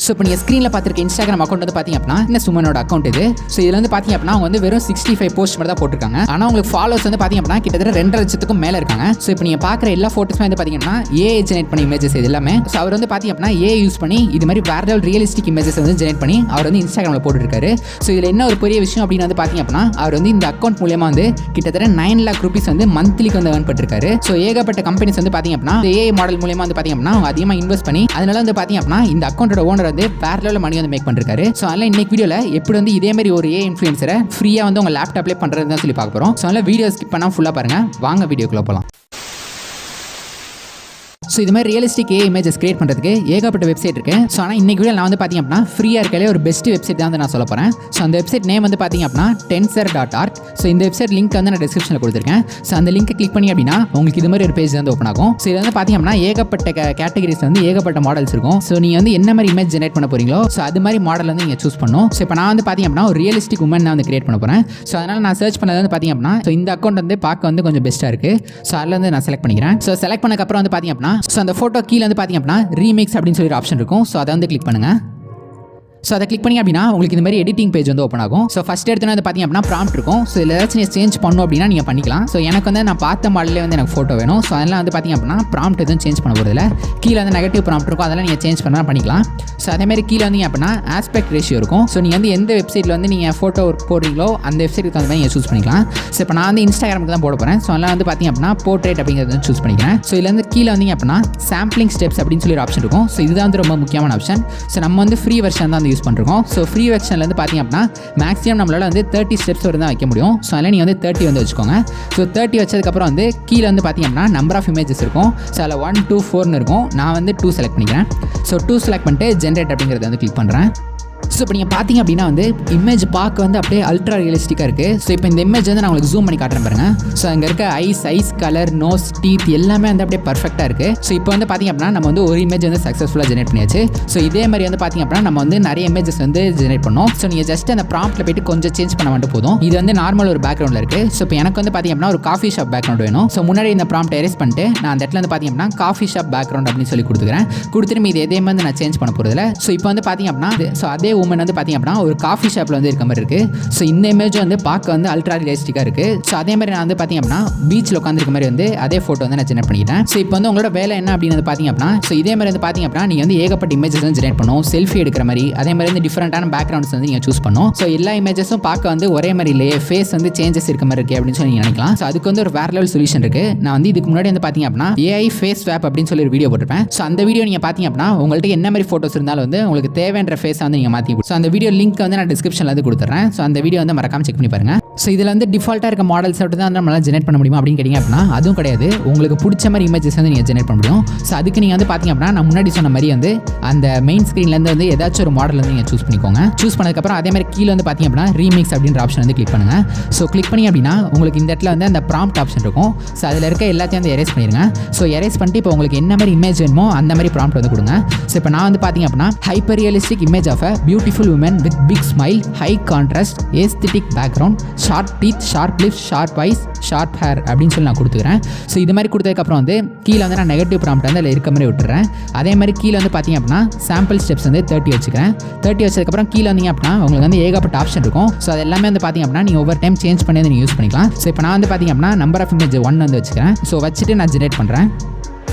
So இப்போ நீங்கள் ஸ்க்ரீனில் பார்த்துருக்க இன்ஸ்டாகிராம் அக்கௌண்ட் வந்து பார்த்தீங்க அப்படின்னா இந்த சுமனோட அக்கௌண்ட் இது. ஸோ இதில் வந்து பார்த்தீங்க அப்படின்னா அவங்க வந்து வெறும் 65 போஸ்ட் மட்டும் தான் போட்டிருக்காங்க. ஆனால் உங்களுக்கு ஃபாலோவர்ஸ் வந்து பார்த்தீங்க அப்படின்னா கிட்டத்தட்ட 2.5 லட்சத்துக்கும் மேலே இருக்காங்க. ஸோ இப்போ நீங்கள் பார்க்குற எல்லா ஃபோட்டோஸுமே வந்து பார்த்தீங்கன்னா ஏஐ ஜெனரேட் பண்ணி இமேஜஸ் இது எல்லாமே. ஸோ அவர் வந்து பார்த்தீங்க அப்படின்னா ஏஐ யூஸ் பண்ணி இது மாதிரி வேற ரியலிஸ்டிக் இமேஜஸ் வந்து ஜெனரேட் பண்ணி அவர் வந்து இன்ஸ்டாகிராமில் போட்டுருக்காரு. ஸோ இதில் என்ன ஒரு பெரிய விஷயம் அப்படின்னு வந்து பார்த்தீங்க அப்படின்னா அவர் வந்து இந்த அக்கௌண்ட் மூலமா வந்து கிட்டத்தட்ட 9 lakh rupees வந்து மந்த்லிக்கு வந்து ஏர்ன் பண்ணிருக்காரு. ஸோ ஏகப்பட்ட கம்பெனிஸ் வந்து பார்த்தீங்க அப்படின்னா ஏஐ மாடல் மூலமா வந்து பார்த்தீங்க அப்படின்னா அவங்க அதிகமாக இன்வெஸ்ட் பண்ணி அதனால வந்து பார்த்தீங்க அப்படின்னா இந்த அக்கௌண்டோட ஓனர் வந்து வேற லெவலில் மணி வந்து மேக் பண்ணிருக்காரு. ஸோ அதனால இன்னைக்கு வீடியோவில் எப்படி வந்து இதே மாதிரி ஒரு ஏஐ இன்ஃப்ளூயன்சரை ஃப்ரீயாக வந்து உங்க லேப்டாப்லேயே பண்ணுறது தான் சொல்லி பார்க்க போகிறோம். ஸோ அதனால வீடியோ ஸ்கிப் பண்ணால் ஃபுல்லாக பாருங்க. வாங்க வீடியோக்குள்ள போகலாம். ஸோ இது மாதிரி ரியலிஸ்டிக் ஏ இமேஜஸ் கிரியேட் பண்ணுறதுக்கு ஏகப்பட்ட வெப்சைட் இருக்குது. ஸோ ஆனால் இன்னைக்கு வீடியோ நான் வந்து பார்த்தீங்க அப்படின்னா ஃப்ரீயாக இருக்காலே ஒரு பெஸ்ட் வெப்சைட் தான் வந்து நான் சொல்ல போகிறேன். ஸோ அந்த வெப்சைட் நேம் வந்து பார்த்தீங்க அப்படின்னா tensor.org. ஸோ இந்த வெப்சைட் லிங்க் வந்து நான் டிஸ்கிரிப்ஷனில் கொடுத்துருக்கேன். ஸோ அந்த லிங்க் கிளிக் பண்ணி அப்படின்னா உங்களுக்கு இது மாதிரி ஒரு பேஜ் வந்து ஓப்பன் ஆகும். ஸோ இது வந்து பார்த்தீங்க அப்படின்னா ஏகப்பட்ட கேட்டகரிஸ் வந்து ஏகப்பட்ட மாடல்ஸ் இருக்கும். ஸோ நீங்கள் வந்து என்ன மாதிரி இமேஜ் ஜெனரேட் பண்ண போறீங்களோ ஸோ அது மாதிரி மாடல் வந்து நீங்கள் சூஸ் பண்ணணும். ஸோ இப்போ நான் வந்து பார்த்தீங்க அப்படின்னா ஒரு ரியலிஸ்டிக் உமன் தான் வந்து கிரியேட் பண்ண போகிறேன். ஸோ அதனால் நான் சர்ச் பண்ணது வந்து பார்த்தீங்க அப்படின்னா ஸோ இந்த அக்கௌண்ட் வந்து பார்க்க வந்து கொஞ்சம் பெஸ்ட்டாக இருக்குது. ஸோ அதில் வந்து நான் செலக்ட் பண்ணிக்கிறேன். ஸோ செலக்ட் பண்ணக்கப்புறம் வந்து பார்த்தீங்க அப்படின்னா ஸோ அந்த ஃபோட்டோ கீழே வந்து பார்த்தீங்க அப்படின்னா ரீமிக்ஸ் அப்படின்னு சொல்லி ஒரு ஆப்ஷன் இருக்கும். ஸோ அதை வந்து கிளிக் பண்ணுங்க. ஸோ அதை கிளிக் பண்ணி அப்படின்னா உங்களுக்கு இந்த மாதிரி எடிட்டிங் பேஜ் வந்து ஓப்பன் ஆகும். ஸோ ஃபஸ்ட் எடுத்தோன்னா வந்து பார்த்தீங்க அப்படின்னா ப்ராம்ப்ட் இருக்கும். ஸோ இதில் ஏதாச்சும் நீங்கள் சேஞ்ச் பண்ணணும் அப்படின்னா நீங்கள் பண்ணிக்கலாம். ஸோ எனக்கு வந்து நான் பார்த்த மாடலே வந்து எனக்கு ஃபோட்டோ வேணும். ஸோ அதெல்லாம் வந்து பார்த்தீங்க அப்படின்னா ப்ராம்ப்ட் எதுவும் சேஞ்ச் பண்ண போகிறதில்ல. கீழே வந்து நெகட்டிவ் ப்ராம்ப்ட் இருக்கும். அதெல்லாம் நீங்கள் சேஞ்ச் பண்ணால் பண்ணிக்கலாம். ஸோ அதேமாதிரி கீழே வந்து அப்படின்னா ஆஸ்பெக்ட் ரேஷியோ இருக்கும். ஸோ நீங்கள் வந்து எந்த வெப்சைட்டில் வந்து நீங்கள் ஃபோட்டோ போடுறீங்களோ அந்த வெப்சைட்டுக்கு தகுந்த மாதிரி நீங்கள் சூஸ் பண்ணிக்கலாம். ஸோ இப்போ நான் வந்து இன்ஸ்டாகிராமுக்கு தான் போட போகிறேன். ஸோ அதெல்லாம் வந்து பார்த்தீங்க அப்படின்னா போர்ட்ரேட் அப்படிங்கிறது வந்து சூஸ் பண்ணிக்கிறேன். ஸோ இதில் வந்து கீழே வந்தீங்க அப்படின்னா சாம்பிளிங் ஸ்டெப்ஸ் அப்படின்னு சொல்லி ஒரு ஆப்ஷன் இருக்கும். ஸோ இதுதான் வந்து ரொம்ப முக்கியமான ஆப்ஷன். ஸோ நம்ம வந்து ஃப்ரீ வெர்ஷன் தான் வந்து யூஸ் பண்ணுறோம். ஸோ ஃப்ரீ வெர்ஷனில் வந்து பார்த்தீங்க அப்படின்னா மேக்ஸிமம் நம்மளால் வந்து 30 ஸ்டெப்ஸ் வரை தான் வைக்க முடியும். ஸோ அதில் நீங்கள் வந்து 30 வந்து வச்சுக்கோங்க. ஸோ 30 வச்சதுக்கப்புறம் வந்து கீழே வந்து பார்த்தீங்க அப்படின்னா நம்பர் ஆஃப் இமேஜஸ் இருக்கும். ஸோ அதில் 1 2 4 இருக்கும். நான் வந்து 2 செலக்ட் பண்ணிக்கிறேன். ஸோ 2 செலக்ட் பண்ணிட்டு ஜென்ரேட் அப்படிங்கிறத வந்து கிளிக் பண்ணுறேன். ஸோ இப்போ நீங்கள் பார்த்தீங்க அப்படின்னா வந்து இமேஜ் பார்க்க வந்து அப்படியே அல்ட்ரா ரியலிஸ்டிக்காக இருக்குது. ஸோ இப்போ இந்த இமேஜ் வந்து நான் உங்களுக்கு ஜூம் பண்ணி காட்டுறேன் பாருங்கள். ஸோ அங்கே இருக்க ஐஸ் கலர் நோஸ் டீத் எல்லாமே வந்து அப்படியே பர்ஃபெக்டாக இருக்குது. ஸோ இப்போ வந்து பார்த்தீங்க அப்படின்னா நம்ம வந்து ஒரு இமேஜ் வந்து சக்ஸஸ்ஃபுல்லாக ஜெனரேட் பண்ணியாச்சு. ஸோ இதே மாதிரி வந்து பார்த்தீங்க அப்படின்னா நம்ம வந்து நிறைய இமேஜஸ் வந்து ஜெனரேட் பண்ணோம். ஸோ நீங்கள் ஜஸ்ட் அந்த ப்ராம்ப்ட்டில் போய்ட்டு கொஞ்சம் சேஞ்ச் பண்ண மட்டும் போதும். இது வந்து நார்மல் ஒரு பேக்ரவுண்டில் இருக்குது. ஸோ இப்போ எனக்கு வந்து பார்த்தீங்க அப்படின்னா ஒரு காஃபி ஷாப் பேக்ரவுண்ட் வேணும். ஸோ முன்னாடி இந்த ப்ராம்ப்ட் எரேஸ் பண்ணிட்டு நான் அந்த இடத்துல வந்து பார்த்தீங்க அப்படின்னா காஃபி ஷாப் பேக்ரவுண்ட் அப்படின்னு சொல்லி கொடுத்துக்கிறேன். கொடுத்துட்டு இது எதே மாதிரி நான் சேஞ்ச் பண்ண போகிறதில்ல. ஸோ இப்போ வந்து பார்த்தீங்க அப்படின்னா ஸோ அதே உமன் வந்து பார்த்தீங்க அப்படின்னா ஒரு காஃபி ஷாப்பில் வந்து இருக்க மாதிரி இருக்குது. ஸோ இந்த இமேஜ் வந்து பார்க்க வந்து அல்ட்ரா ரியலிஸ்டிக்காக இருக்குது. ஸோ அதே மாதிரி நான் வந்து பார்த்தீங்க அப்படின்னா பீச்சில் உட்காந்துருக்க மாதிரி வந்து அதே ஃபோட்டோ வந்து நான் ஜெனரேட் பண்ணிக்கிறேன். ஸோ இப்போ வந்து உங்களோட வேலை என்ன அப்படின்னு வந்து பார்த்தீங்க அப்படின்னா ஸோ இதே மாதிரி வந்து பார்த்தீங்க அப்படின்னா நீங்கள் வந்து ஏகப்பட்ட இமேஜஸ் வந்து ஜெனரேட் பண்ணணும். செல்ஃபி எடுக்கிற மாதிரி அதே மாதிரி வந்து டிஃப்ரெண்டான பேக்ரவுண்ட்ஸ் வந்து நீங்கள் சூஸ் பண்ணணும். ஸோ எல்லா இமேஜஸும் பார்க்க வந்து ஒரே மாதிரி இல்லையே, ஃபேஸ் வந்து சேஞ்சஸ் இருக்க மாதிரி இருக்குது அப்படின்னு சொல்லி நீங்கள் நினைக்கலாம். ஸோ அதுக்கு வந்து ஒரு வேற லெவல் சொல்யூஷன் இருக்குது. நான் வந்து இதுக்கு முன்னாடி வந்து பார்த்தீங்க அப்படின்னா ஏஐ ஃபேஸ் ஸ்வாப் அப்படின்னு சொல்லி ஒரு வீடியோ போட்டிருப்பேன். ஸோ அந்த வீடியோ நீங்கள் பார்த்தீங்க அப்படின்னா உங்கள்கிட்ட என்ன மாதிரி ஃபோட்டோஸ் இருந்தாலும் வந்து உங்களுக்கு தேவையான ஃபேஸை வந்து நீங்கள் மாற்றி. ஸோ அந்த வீடியோ லிங்க் வந்து நான் டிஸ்கிரிப்ஷனில் வந்து கொடுத்துறேன். ஸோ அந்த வீடியோ வந்து மறக்காம செக் பண்ணி பாருங்க. ஸோ இதில் வந்து டிஃபால்ட்டாக இருக்க மாடல்ஸ் மட்டும் தான் நம்மளால் ஜெனரேட் பண்ண முடியுமா அப்படின்னு கேட்டிங்க அப்படின்னா அதுவும் கிடையாது. உங்களுக்கு பிடிச்ச மாதிரி இமேஜஸ் வந்து நீங்கள் ஜெனரேட் பண்ண முடியும். ஸோ அதுக்கு நீங்கள் வந்து பார்த்தீங்க அப்படின்னா நான் முன்னாடி சொன்ன மாதிரி வந்து அந்த மெயின் ஸ்க்ரீன்லேருந்து வந்து ஏதாச்சும் ஒரு மாடல் வந்து நீங்கள் சூஸ் பண்ணிக்கோங்க. சூஸ் பண்ணதுக்கப்புறம் அதே மாதிரி கீழே வந்து பார்த்தீங்க அப்படின்னா ரீமிக்ஸ் அப்படின்ற ஆப்ஷன் வந்து கிளிக் பண்ணுங்கள். ஸோ கிளிக் பண்ணி அப்படின்னா உங்களுக்கு இந்த இடத்துல வந்து அந்த ப்ராம்ப்ட் ஆப்ஷன் இருக்கும். ஸோ அதில் இருக்க எல்லாத்தையும் வந்து எரேஸ் பண்ணிடுங்க. ஸோ எரேஸ் பண்ணிட்டு இப்போ உங்களுக்கு என்ன மாதிரி இமேஜ் வேணுமோ அந்த மாதிரி ப்ராம்ப்ட் வந்து கொடுங்க. ஸோ இப்போ நான் வந்து பார்த்தீங்க அப்படின்னா hyper realistic image of a beautiful woman with big smile, high contrast, aesthetic background, sharp teeth, sharp lips, sharp eyes, sharp hair அப்படின்னு சொல்லி நான் கொடுத்துக்கிறேன். ஸோ இது மாதிரி கொடுத்ததுக்கப்புறம் வந்து கீழே வந்து நான் நெகட்டிவ் ப்ராம்ப்ட் வந்து அதில் இருக்க மாதிரி விட்டுறேன். அதே மாதிரி கீழே வந்து பார்த்தீங்க அப்படின்னா சாம்பிள் ஸ்டெப்ஸ் வந்து 30 வச்சுக்கிறேன். 30 வச்சதுக்கப்புறம் கீழே வந்தீங்க அப்படின்னா உங்களுக்கு வந்து ஏகப்பட்ட ஆப்ஷன் இருக்கும். ஸோ அது எல்லாமே வந்து பார்த்தீங்க அப்படின்னா நீங்கள் ஒவ்வொரு டைம் சேஞ்ச் பண்ணி நீங்கள் யூஸ் பண்ணிக்கலாம். ஸோ இப்போ நான் வந்து பார்த்தீங்க அப்படின்னா நம்பர் ஆஃப் இமேஜ் 1 வந்து வச்சுக்கிறேன். ஸோ வச்சுட்டு நான் ஜெனரேட் பண்ணுறேன்.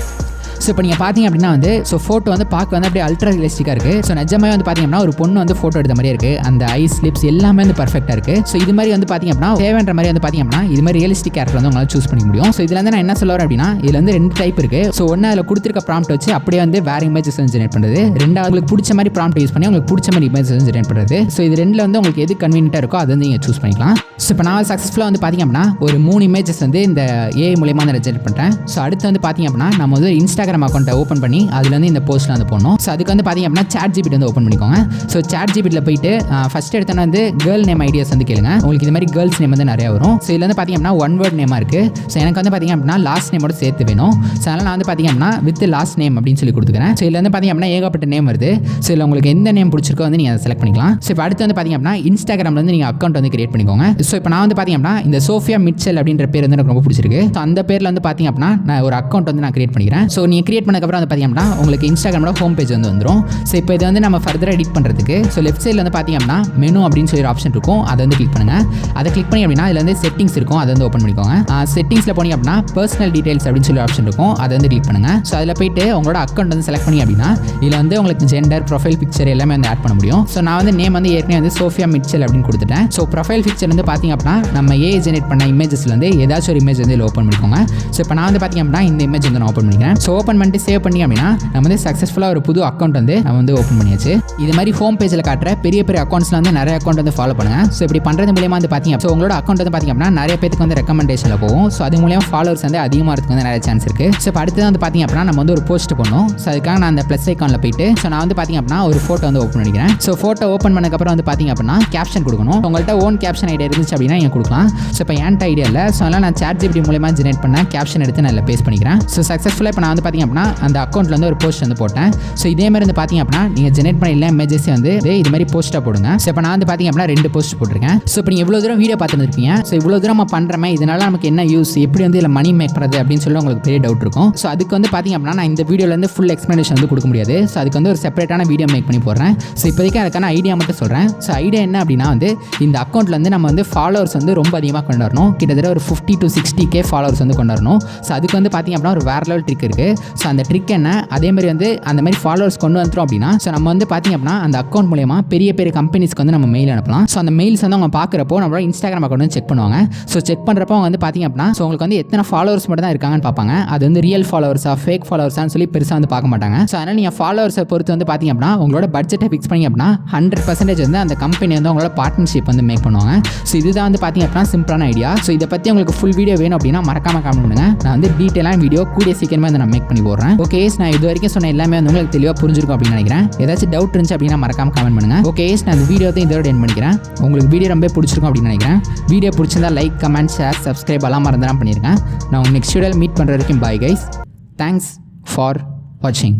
ஸோ இப்போ நீங்கள் பார்த்தீங்க அப்படின்னா வந்து ஸோ ஃபோட்டோ வந்து பார்க்க வந்து அப்படியே அல்ட்ரா ரியலிஸ்டிக்காக இருக்குது. ஸோ நிஜமாக வந்து பார்த்தீங்க அப்படின்னா ஒரு பொண்ணு வந்து ஃபோட்டோ எடுத்த மாதிரியே இருக்குது. அந்த ஐஸ் லிப்ஸ் எல்லாமே வந்து பர்ஃபெக்டாக இருக்குது. ஸோ இது மாதிரி வந்து பார்த்தீங்க அப்படின்னா தேவைன்ற மாதிரி வந்து பார்த்தீங்க அப்படின்னா இது மாதிரி ரியலிஸ்டிக் கேரக்டர் வந்து உங்களால் சூஸ் பண்ணிக்க முடியும். ஸோ இதில் வந்து நான் என்ன சொல்ல வரேன் அப்படின்னா இதில் வந்து 2 டைப் இருக்குது. ஸோ ஒன்று அதில் கொடுத்துருக்க ப்ராம்ப்ட் வச்சு அப்படியே வந்து வேறு இமேஜஸ் வந்து ஜெனரேட் பண்ணுறது. ரெண்டாவது உங்களுக்கு பிடிச்ச மாதிரி ப்ராம்ப்ட் யூஸ் பண்ணி உங்களுக்கு பிடிச்ச மாதிரி இமேஜஸ் வந்து ஜெனரேட் பண்ணுறது. ஸோ இது ரெண்டில் வந்து உங்களுக்கு எது கன்வீனியன்ட்டாக இருக்கோ அதை வந்து நீங்கள் சூஸ் பண்ணிக்கலாம். ஸோ இப்போ நான் சக்ஸஸ்ஃபுல்லாக வந்து பார்த்தீங்க அப்படின்னா ஒரு 3 இமேஜஸ் வந்து இந்த ஏஐ மூலமாக நான் ஜெனரேட் பண்ணுறேன். ஸோ அடுத்து வந்து பார்த்தீங்க அப்படின்னா நம்ம வந்து இன்ஸ்டாகிராம் அக்கௌண்ட்டை ஓப்பன் பண்ணி அதில் வந்து இந்த போஸ்ட்டில் வந்து போடணும். ஸோ அதுக்கு வந்து பார்த்தீங்க அப்படின்னா சாட் ஜிபிடி வந்து ஓப்பன் பண்ணிக்கோங்க. ஸோ சாட் ஜிபிடியில் போயிட்டு ஃபஸ்ட் எடுத்தோன்னா வந்து கேர்ள் நேம் ஐடியாஸ் வந்து கேளுங்க. உங்களுக்கு இது மாதிரி கேர்ள்ஸ் நேம் வந்து நிறையா வரும். ஸோ இதில் வந்து பார்த்தீங்க அப்படின்னா 1 வேர்ட் நேமாக இருக்குது. ஸோ எனக்கு வந்து பார்த்தீங்க அப்படின்னா லாஸ்ட் நேமோட சேர்த்து வேணும். ஸோ அதனால் நான் வந்து பார்த்தீங்க அப்படின்னா வித் லாஸ்ட் நேம் அப்படின்னு சொல்லி கொடுத்துக்கிறேன். ஸோ இதில் வந்து பார்த்தீங்க அப்படின்னா ஏகப்பட்ட நேம் வருது. ஸோ இதில் உங்களுக்கு எந்த நேம் பிடிச்சிருக்கோ வந்து நீங்கள் அதை செலக்ட் பண்ணிக்கலாம். ஸோ இப்போ அடுத்து வந்து பார்த்தீங்க அப்படின்னா இன்ஸ்டாகிராமில் வந்து நீங்கள் அக்கௌண்ட் வந்து கிரியேட் பண்ணிக்கோங்க. ஸோ இப்போ நான் வந்து பார்த்தீங்க அப்படின்னா இந்த சோஃபியா மிட்செல் அப்படின்ற பேர் வந்து எனக்கு ரொம்ப பிடிச்சிருக்கு. ஸோ அந்த பேரில் வந்து பார்த்தீங்க அப்படின்னா நான் ஒரு அக்கௌண்ட் வந்து நான் கிரியேட் பண்ணிக்கிறேன். ஸோ நீங்கள் நீங்கள் கிரியேட் பண்ணதுக்கப்புறம் வந்து பார்த்தீங்கன்னா உங்களுக்கு இன்ஸ்டாகிராமோட ஹோம் பேஜ் வந்து வந்துடும். ஸோ இப்போ இது வந்து நம்ம ஃபர்தர் எடிட் பண்ணுறதுக்கு ஸோ லெஃப்ட் சைடில் வந்து பார்த்தீங்கன்னா மெனு அப்படின்னு சொல்லி ஒரு ஆப்ஷன் இருக்கும். அதை வந்து கிளிக் பண்ணுங்கள். அதை கிளிக் பண்ணி அப்படின்னா இதில் வந்து செட்டிங்ஸ் இருக்கும். அதை வந்து ஓப்பன் பண்ணிக்கோங்க. செட்டிங்ஸில் போனீங்க அப்படின்னா பர்சனல் டீடைல்ஸ் அப்படின்னு சொல்லி ஆப்ஷன் இருக்கும். அதை வந்து கிளிக் பண்ணுங்கள். ஸோ அதில் போயிட்டு உங்களோட அக்கௌண்ட் வந்து செலக்ட் பண்ணி அப்படின்னா இதில் வந்து உங்களுக்கு ஜெண்டர், ப்ரொஃபைல் பிக்சர் எல்லாமே வந்து ஆட் பண்ண முடியும். ஸோ நான் வந்து நேம் வந்து ஏற்கனவே வந்து சோஃபியா மிட்சல் அப்படின்னு கொடுத்துட்டேன். ஸோ ப்ரொஃபைல் பிக்சர் வந்து பார்த்தீங்க அப்படின்னா நம்ம ஏஐ ஜெனரேட் பண்ண இமேஜஸ்ல வந்து ஏதாச்சும் ஒரு இமேஜ் வந்து ஓப்பன் பண்ணிக்கோங்க. ஸோ இப்போ நான் வந்து பார்த்தீங்க அப்படின்னா இந்த இமேஜ் வந்து நான் ஓப்பன் பண்ணிக்கிறேன். ஸோ ஓப்பன் பண்ணிட்டு சேவ் பண்ணி அப்படின்னா நம்ம வந்து சக்ஸஸ்ஃபுல்லாக ஒரு புது அக்கௌண்ட் வந்து நம்ம வந்து ஓப்பன் பண்ணியாச்சு. இது மாதிரி ஹோம் பேஜில் காட்டுற பெரிய பெரிய அக்கௌண்ட்ஸ்ல வந்து நிறைய அக்கௌண்ட் வந்து ஃபாலோ பண்ணுங்க. ஸோ இப்படி பண்ணுறது மூலியமாக வந்து பார்த்தீங்க ஸோ உங்களோட அக்கௌண்ட் வந்து பார்த்தீங்க அப்படின்னா நிறைய பேருக்கு வந்து ரெக்கமெண்டேஷனில் போகும். ஸோ அது மூலியமாக ஃபாலோவர்ஸ் வந்து அதிகமாக இருக்கு வந்து நிறைய சான்ஸ் இருக்கு. ஸோ இப்போ அடுத்து வந்து பார்த்தீங்க அப்படின்னா நம்ம வந்து ஒரு போஸ்ட் பண்ணணும். ஸோ அதுக்காக நான் அந்த ப்ளஸ் ஐக்கானில் போயிட்டு ஸோ நான் வந்து பார்த்தீங்க அப்படின்னா ஒரு ஃபோட்டோ வந்து ஓப்பன் பண்ணிக்கிறேன். ஸோ ஃபோட்டோ ஓப்பன் பண்ணக்கப்புறம் வந்து பார்த்தீங்க அப்படின்னா கேப்ஷன் கொடுக்கணும். உங்கள்கிட்ட ஓன் கேப்ஷன் ஐடியா இருந்துச்சு அப்படின்னா நீங்கள் கொடுக்கலாம். ஸோ இப்போ என்கிட்ட ஐடியா இல்லை. ஸோ அதனால் நான் ChatGPT மூலமாக ஜெனரேட் பண்ண கேப்ஷன் எடுத்து நான் இதில் பேஸ்ட் பண்ணிக்கிறேன். ஸோ சக்ஸஸ்ஃபுல்லாக இப்போ நான் வந்து பார்த்தீங்க அப்படின்னா அந்த அக்கௌண்ட்டில் வந்து ஒரு போஸ்ட் வந்து போட்டேன். ஸோ இதே மாதிரி வந்து பார்த்தீங்க அப்படின்னா நீங்கள் ஜெனரேட் பண்ண எல்லா இமேஜஸே வந்து இது மாதிரி போஸ்ட்டாக போடுங்க. ஸோ இப்போ நான் வந்து பார்த்தீங்க அப்படின்னா 2 போஸ்ட் போட்டிருக்கேன். ஸோ இப்போ நீங்கள் இவ்வளோ தூரம் வீடியோ பார்த்துருப்பீங்க. ஸோ இவ்வளோ தூரம் நம்ம பண்ணுறமே இதனால நமக்கு என்ன யூஸ், எப்படி வந்து இதில் மணி மேக் பண்ணுறது அப்படின்னு சொல்லி உங்களுக்கு பெரிய டவுட் இருக்கும். ஸோ அதுக்கு வந்து பார்த்தீங்க அப்படின்னா நான் இந்த வீடியோலேருந்து ஃபுல் எக்ஸ்ப்ளனேஷன் வந்து கொடுக்க முடியாது. ஸோ அதுக்கு வந்து ஒரு செப்பரேட்டான வீடியோ மேக் பண்ணி போடுறேன். ஸோ இப்போதைக்கு அதுக்கான ஐடியா மட்டும் சொல்கிறேன். ஸோ ஐடியா என்ன அப்படின்னா வந்து இந்த அக்கௌண்ட்டில் வந்து நம்ம வந்து ஃபாலோவர்ஸ் வந்து ரொம்ப அதிகமாக கொண்டு வரணும். கிட்டத்தட்ட ஒரு 50 to 60K ஃபாலோவர்ஸ் வந்து கொண்டு வரணும். ஸோ அதுக்கு வந்து பார்த்தீங்க அப்படின்னா ஒரு வேறு லெவல் ட்ரிக் இருக்குது. ஸோ அந்த ட்ரிக் என்ன, அதே மாதிரி வந்து அந்த மாதிரி ஃபாலோவர்ஸ் கொண்டு வந்துடும் அப்படின்னா ஸோ நம்ம வந்து பார்த்தீங்க அப்படின்னா அந்த அக்கௌண்ட் மூலமா பெரிய பெரிய கம்பெனிஸ்க்கு வந்து நம்ம மெயில் அனுப்பலாம். ஸோ அந்த மெயில்ஸ் வந்து அவங்க பார்க்குறப்போ நம்மளோட இன்ஸ்டாகிராம் அக்கௌண்ட் வந்து செக் பண்ணுவாங்க. ஸோ செக் பண்ணுறப்போ அவங்க வந்து பார்த்தீங்க அப்படின்னா ஸோ உங்களுக்கு வந்து எத்தனை ஃபாலோவர்ஸ் மட்டும் தான் இருக்காங்கன்னு பார்ப்பாங்க. அது வந்து ரியல் ஃபாலோவர்ஸா ஃபேக் ஃபாலோவர்ஸான்னு சொல்லி பெருசாக வந்து பார்க்க மாட்டாங்க. ஸோ அதனால் நீங்கள் ஃபாலோவர்ஸை பொறுத்து வந்து பார்த்தீங்க அப்படின்னா உங்களோட பட்ஜெட்டை ஃபிக்ஸ் பண்ணி அப்படின்னா 100% வந்து அந்த கம்பெனி வந்து உங்களோட பார்ட்னர்ஷிப் வந்து மேக் பண்ணுவாங்க. ஸோ இதுதான் வந்து பார்த்தீங்க அப்படின்னா சிம்பிளான ஐடியா. ஸோ இதை பற்றி உங்களுக்கு ஃபுல் வீடியோ வேணும் அப்படின்னா மறக்காம கமெண்ட் பண்ணுங்க. நான் வந்து டீட்டெயிலான வீடியோ கூடிய சீக்கிரமாக வந்து நான் மேக் பண்ணி போடுறேன். ஓகே, நான் இது வரைக்கும் சொன்ன எல்லாமே வந்து உங்களுக்கு தெளிவாக புரிஞ்சிருக்கும் அப்படின்னு நினைக்கிறேன். ஏதாச்சும் டவுட் இருந்துச்சு அப்படின்னா மறக்காம கமெண்ட் பண்ணுங்க. ஓகே, நான் இந்த வீடியோ தான் இதோட எண்ட் பண்ணிக்கிறேன். உங்களுக்கு வீடியோ ரொம்ப பிடிச்சிருக்கும் அப்படின்னு நினைக்கிறேன். வீடியோ பிடிச்சிருந்தா லைக், கமெண்ட், ஷேர், சப்ஸ்கிரைப் எல்லாம் மறந்துடாம பண்ணியிருக்கேன். நான் உங்களுக்கு நெக்ஸ்ட் வீடியோவில் மீட் பண்ணுற வரைக்கும் பாய் கைஸ். தேங்க்ஸ் ஃபார் வாட்சிங்.